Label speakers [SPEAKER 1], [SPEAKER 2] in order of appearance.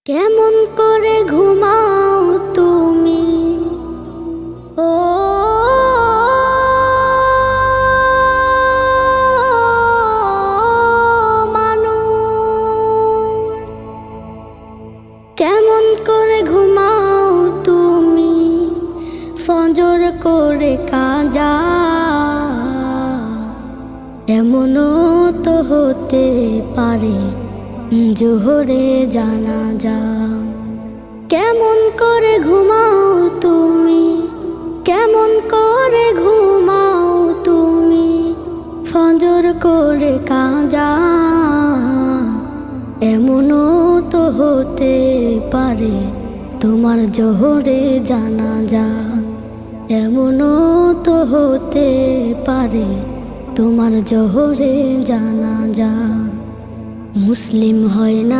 [SPEAKER 1] কেমন করে ঘুমাও তুমি ও মানুষ, কেমন করে ঘুমাও তুমি ফজর করে কাজা, এমনও তো হতে পারে জোহরে জানাজা। কেমন করে ঘুমাও তুমি, কেমন করে ঘুমাও তুমি ফজর করে কাজা, এমনও তো হতে পারে তোমার জোহরে জানাজা, এমনও তো হতে পারে তোমার জোহরে জানাজা। মুসলিম হয় না